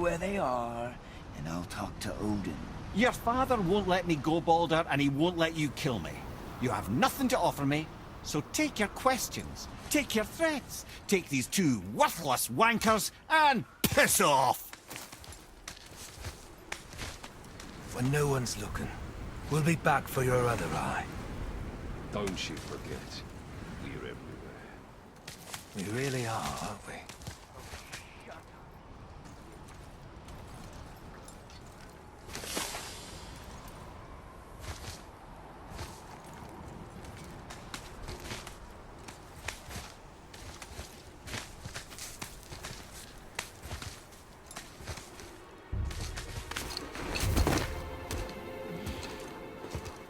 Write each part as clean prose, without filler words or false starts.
where they are, and I'll talk to Odin. Your father won't let me go, Baldur, and he won't let you kill me. You have nothing to offer me, so take your questions, take your threats, take these two worthless wankers, and piss off! When no one's looking, we'll be back for your other eye. Don't you forget, we're everywhere. We really are, aren't we?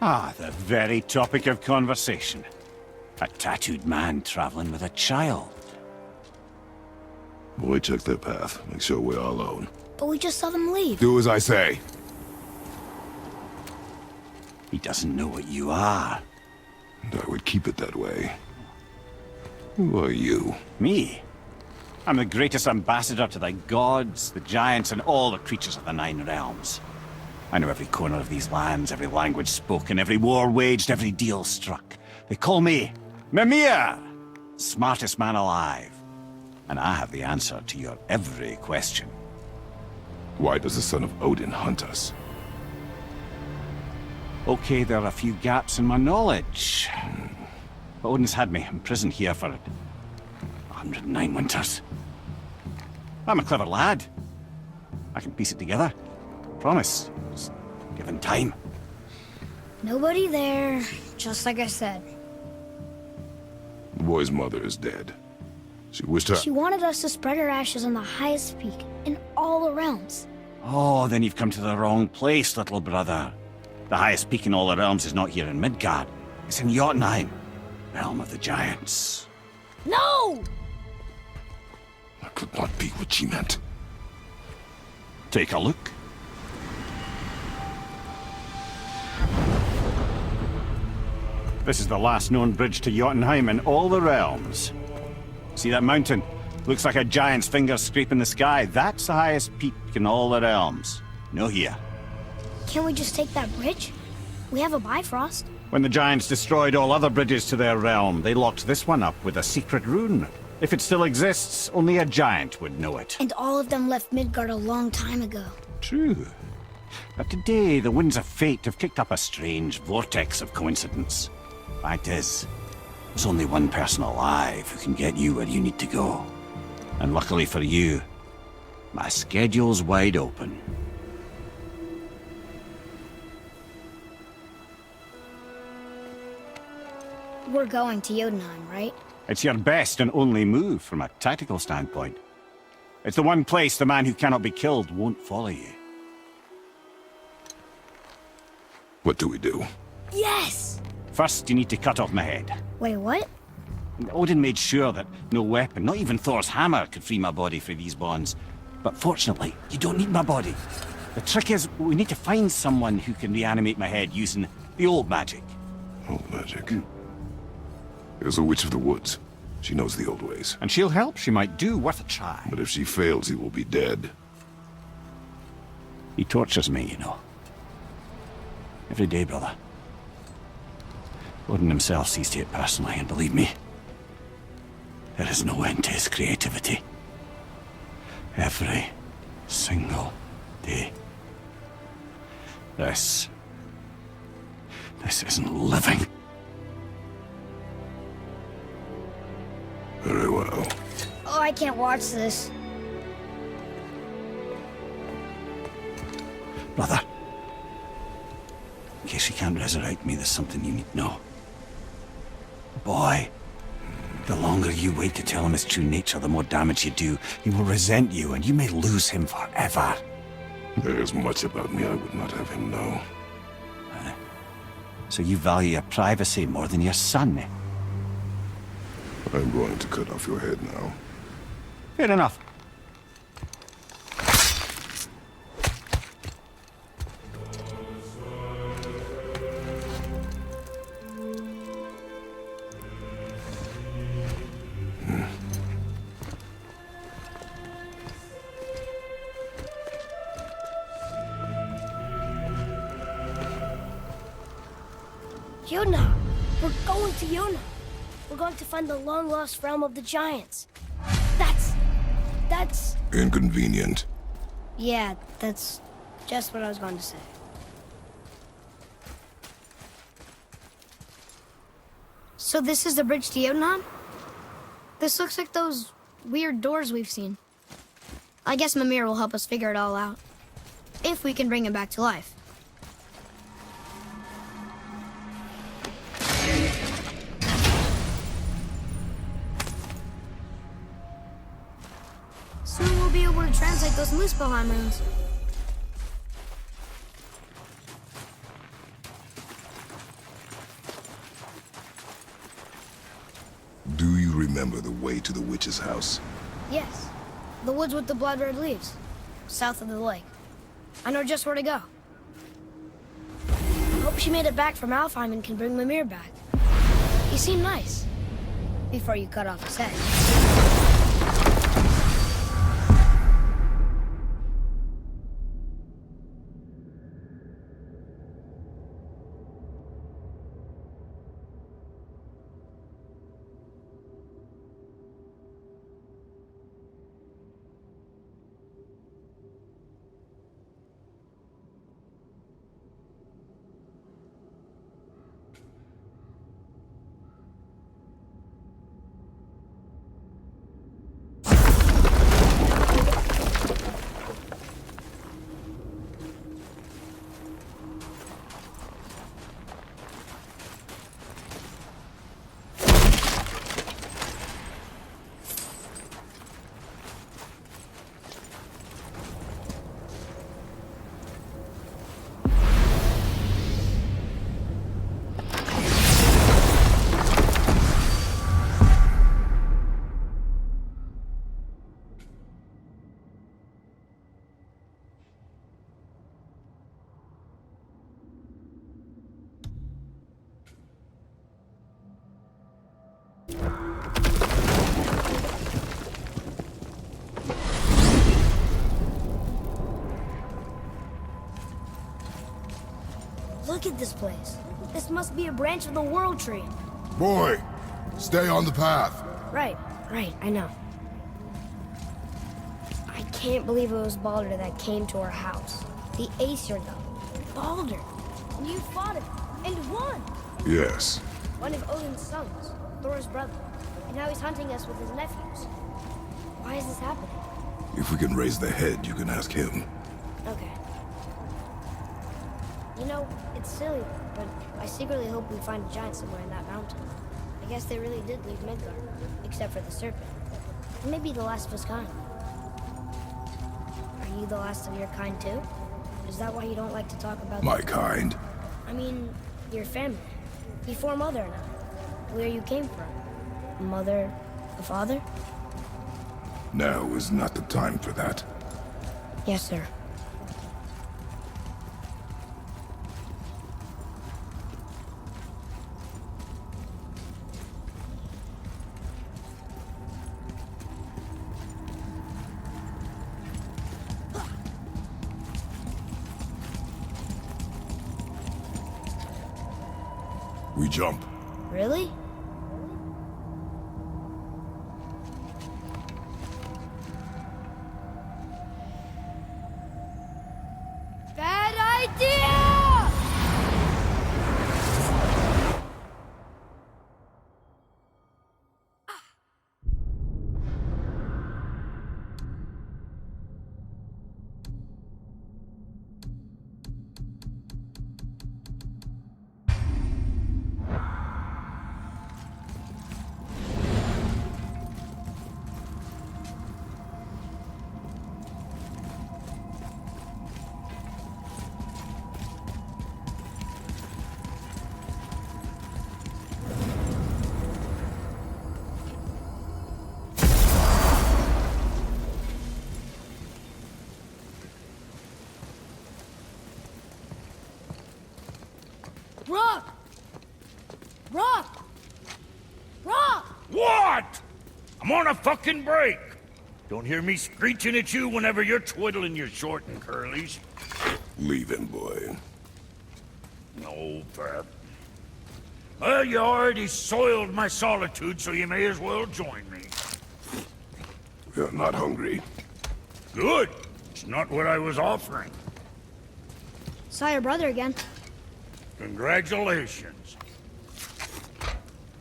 Ah, the very topic of conversation. A tattooed man traveling with a child. Boy, check their path. Make sure we're all alone. But we just saw them leave. Do as I say. He doesn't know what you are. And I would keep it that way. Who are you? Me? I'm the greatest ambassador to the gods, the giants, and all the creatures of the Nine Realms. I know every corner of these lands, every language spoken, every war waged, every deal struck. They call me Mimir, smartest man alive. And I have the answer to your every question. Why does the son of Odin hunt us? Okay, there are a few gaps in my knowledge. But Odin's had me imprisoned here for 109 winters. I'm a clever lad. I can piece it together. Promise. Just given time. Nobody there, just like I said. The boy's mother is dead. She wished her... She wanted us to spread her ashes on the highest peak in all the realms. Oh, then you've come to the wrong place, little brother. The highest peak in all the realms is not here in Midgard. It's in Jotunheim, realm of the giants. No! That could not be what she meant. Take a look. This is the last known bridge to Jotunheim in all the realms. See that mountain? Looks like a giant's finger scraping the sky. That's the highest peak in all the realms. No here. Can't we just take that bridge? We have a Bifrost. When the giants destroyed all other bridges to their realm, they locked this one up with a secret rune. If it still exists, only a giant would know it. And all of them left Midgard a long time ago. True. But today, the winds of fate have kicked up a strange vortex of coincidence. Fact is, there's only one person alive who can get you where you need to go. And luckily for you, my schedule's wide open. We're going to Jotunheim, right? It's your best and only move from a tactical standpoint. It's the one place the man who cannot be killed won't follow you. What do we do? Yes! First, you need to cut off my head. Wait, what? Odin made sure that no weapon, not even Thor's hammer, could free my body from these bonds. But fortunately, you don't need my body. The trick is, we need to find someone who can reanimate my head using the old magic. Old magic. There's a witch of the woods. She knows the old ways. And she'll help. She might do. Worth a try. But if she fails, he will be dead. He tortures me, you know. Every day, brother. Odin himself sees to it personally, and believe me, there is no end to his creativity. Every single day. This isn't living. Very well. Oh, I can't watch this. Brother, in case you can't resurrect me, there's something you need to know. Boy, the longer you wait to tell him his true nature, the more damage you do. He will resent you, and you may lose him forever. There is much about me I would not have him know. So you value your privacy more than your son, eh? I'm going to cut off your head now. Fair enough. Yuna! We're going to Yuna! We're going to find the long-lost realm of the Giants. That's... Inconvenient. Yeah, that's just what I was going to say. So this is the bridge to Jotunheim? This looks like those weird doors we've seen. I guess Mimir will help us figure it all out. If we can bring him back to life. Soon we'll be able to translate those Muspelheim runes. Do you remember the way to the witch's house? Yes. The woods with the blood-red leaves. South of the lake. I know just where to go. I hope she made it back from Alfheim and can bring Mimir back. He seemed nice. Before you cut off his head. Look at this place. This must be a branch of the World Tree. Boy, stay on the path. Right, I know. I can't believe it was Baldur that came to our house. The Aesir, though. Baldur. And you fought him. And won. Yes. One of Odin's sons. Thor's brother. And now he's hunting us with his nephews. Why is this happening? If we can raise the head, you can ask him. Okay. You know, it's silly, but I secretly hope we find a giant somewhere in that mountain. I guess they really did leave Midgard, except for the serpent. And maybe the last of his kind. Are you the last of your kind too? Is that why you don't like to talk about My kind? I mean, your family. Before Mother and I. Where you came from. Mother, a father? Now is not the time for that. Yes, sir. We jump. Really? Bad idea! Rock! Rock! Rock! What? I'm on a fucking break. Don't hear me screeching at you whenever you're twiddling your short and curlies. Leave him, boy. No, Pat. Well, you already soiled my solitude, so you may as well join me. We are not hungry. Good. It's not what I was offering. Saw your brother again. Congratulations.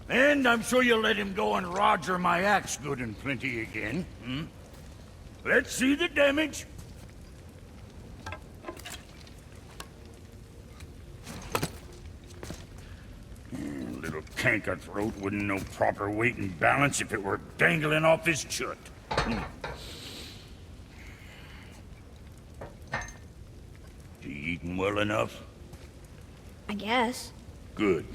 And I'm sure you'll let him go and roger my axe good and plenty again. Hmm? Let's see the damage. Little canker throat wouldn't know proper weight and balance if it were dangling off his chut. You eating well enough? I guess. Good.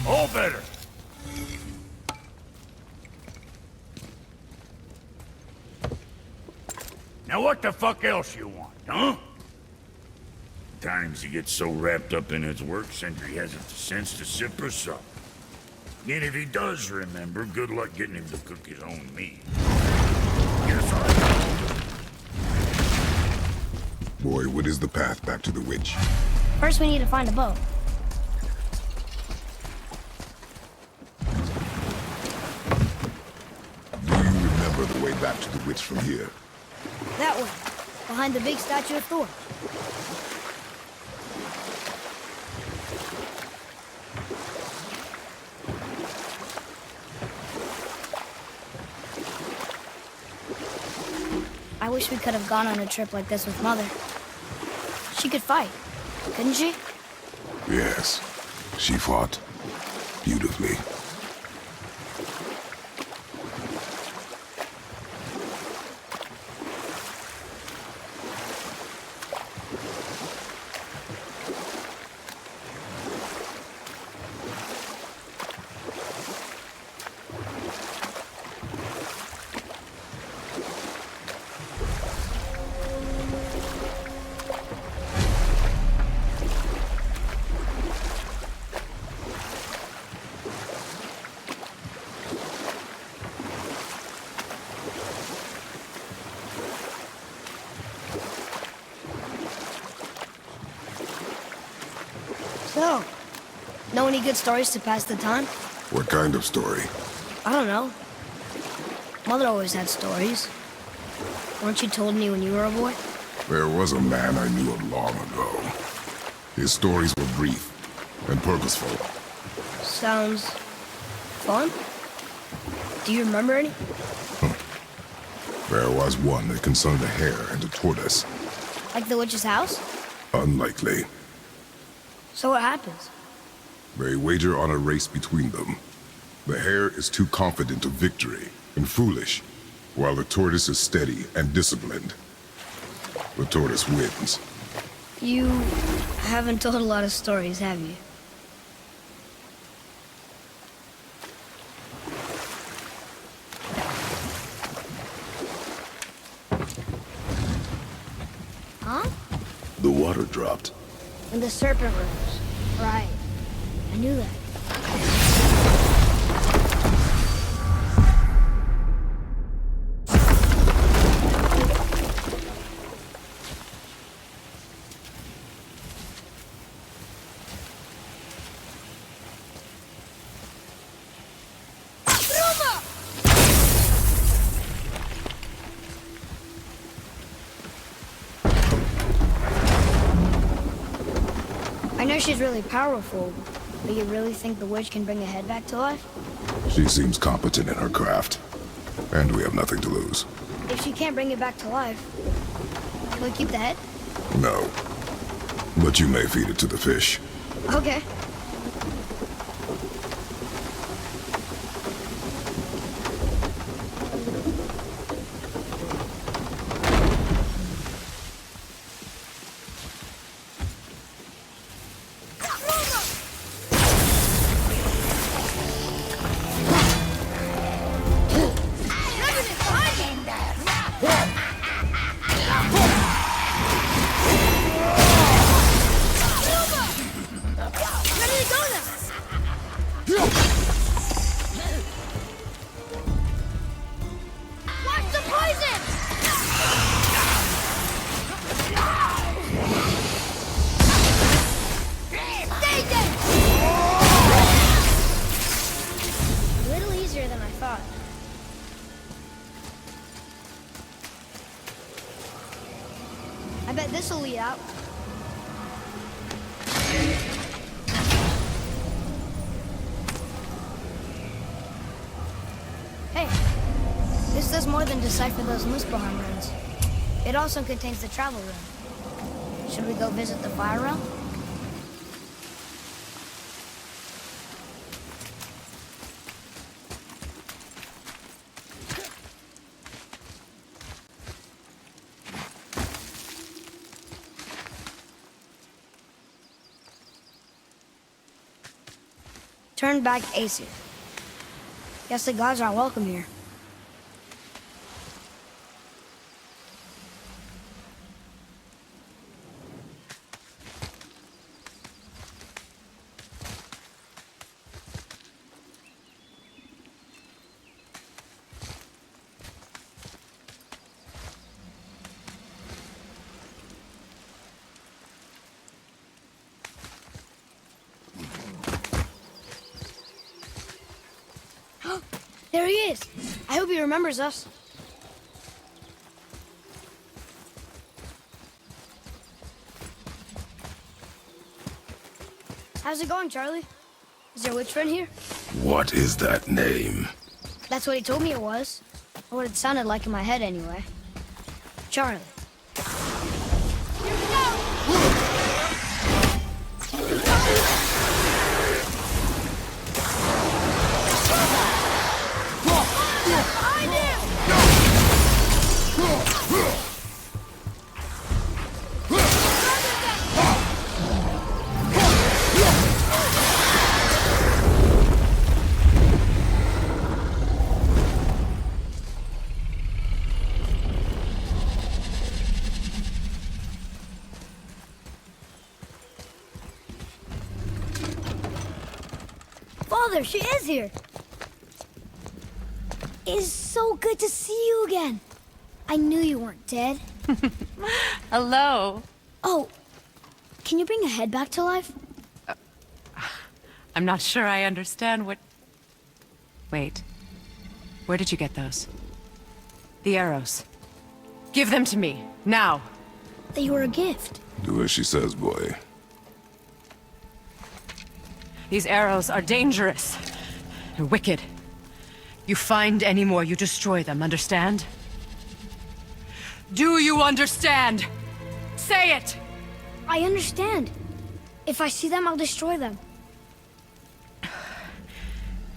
All better. Now what the fuck else you want, huh? Times he gets so wrapped up in his work, Sentry hasn't the sense to sip or sup. And if he does remember, good luck getting him to cook his own meat. Yes, I Boy, what is the path back to the witch? First, we need to find a boat. Do you remember the way back to the witch from here? That way, behind the big statue of Thor. I wish we could have gone on a trip like this with Mother. She could fight, couldn't she? Yes. She fought beautifully. So, know any good stories to pass the time? What kind of story? I don't know. Mother always had stories. Weren't you told me when you were a boy? There was a man I knew of long ago. His stories were brief and purposeful. Sounds fun. Do you remember any? There was one that concerned a hare and a tortoise. Like the witch's house? Unlikely. So what happens? They wager on a race between them. The hare is too confident of victory and foolish, while the tortoise is steady and disciplined. The tortoise wins. You haven't told a lot of stories, have you? Huh? The water dropped. And the serpent rose. Right. I knew that. I know she's really powerful, but you really think the witch can bring a head back to life? She seems competent in her craft, and we have nothing to lose. If she can't bring it back to life, can we keep the head? No. But you may feed it to the fish. Okay. I bet this'll lead out. Hey, this does more than decipher those Muspelheim runes. It also contains the travel rune. Should we go visit the Fire Realm? Turn back Aesir. Guess the gods aren't welcome here. There he is. I hope he remembers us. How's it going, Charlie? Is there a witch friend here? What is that name? That's what he told me it was. Or what it sounded like in my head, anyway. Charlie. Father, she is here. It is so good to see you again. I knew you weren't dead. Hello. Oh, can you bring a head back to life? I'm not sure I understand what... Wait. Where did you get those? The arrows. Give them to me, now. They were a gift. Do as she says, boy. These arrows are dangerous. They're wicked. You find any more, you destroy them, understand? Do you understand? Say it! I understand. If I see them, I'll destroy them.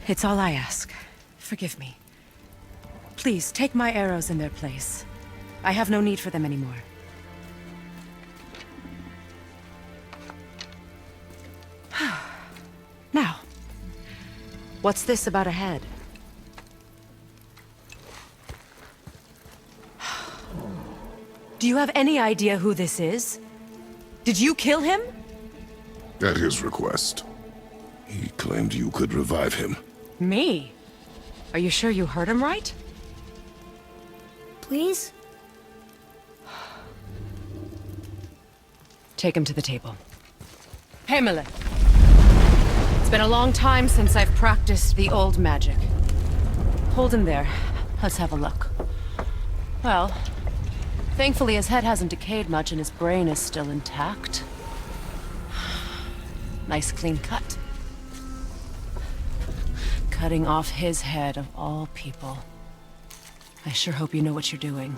It's all I ask. Forgive me. Please, take my arrows in their place. I have no need for them anymore. Now, what's this about a head? Do you have any idea who this is? Did you kill him? At his request. He claimed you could revive him. Me? Are you sure you heard him right? Please? Take him to the table. Heimele. It's been a long time since I've practiced the old magic. Hold him there. Let's have a look. Well, thankfully his head hasn't decayed much and his brain is still intact. Nice clean cut. Cutting off his head of all people. I sure hope you know what you're doing.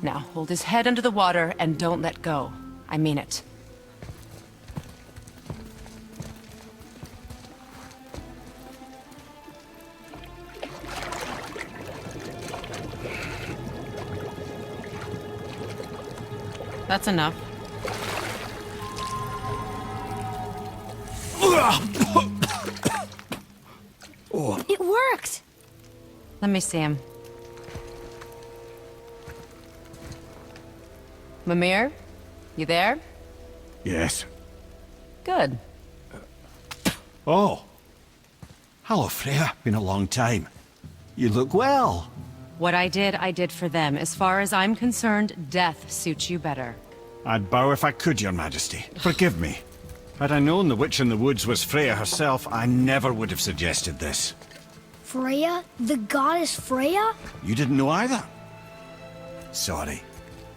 Now, hold his head under the water and don't let go. I mean it. That's enough. It worked! Let me see him. Mimir? You there? Yes. Good. Oh. Hello, Freya. Been a long time. You look well. What I did for them. As far as I'm concerned, death suits you better. I'd bow if I could, Your Majesty. Forgive me. Had I known the witch in the woods was Freya herself, I never would have suggested this. Freya? The goddess Freya? You didn't know either? Sorry.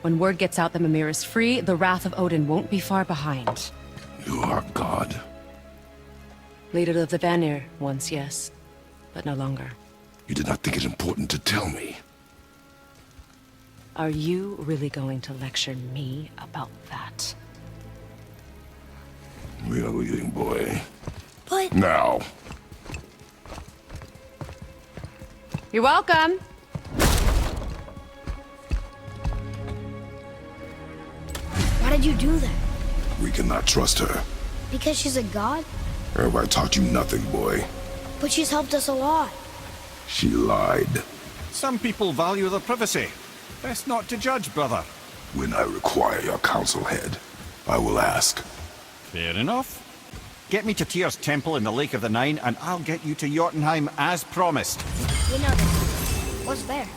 When word gets out that Mimir is free, the wrath of Odin won't be far behind. You are God. Leader of the Vanir, once, yes. But no longer. You did not think it important to tell me. Are you really going to lecture me about that? Really, boy. But Now, You're welcome! why did you do that? we cannot trust her. Because she's a god? Have I taught you nothing, boy? But she's helped us a lot. She lied. Some people value their privacy. Best not to judge, brother. When I require your council head, I will ask. Fair enough. Get me to Tyr's temple in the Lake of the Nine, and I'll get you to Jotunheim as promised. We know this. What's there?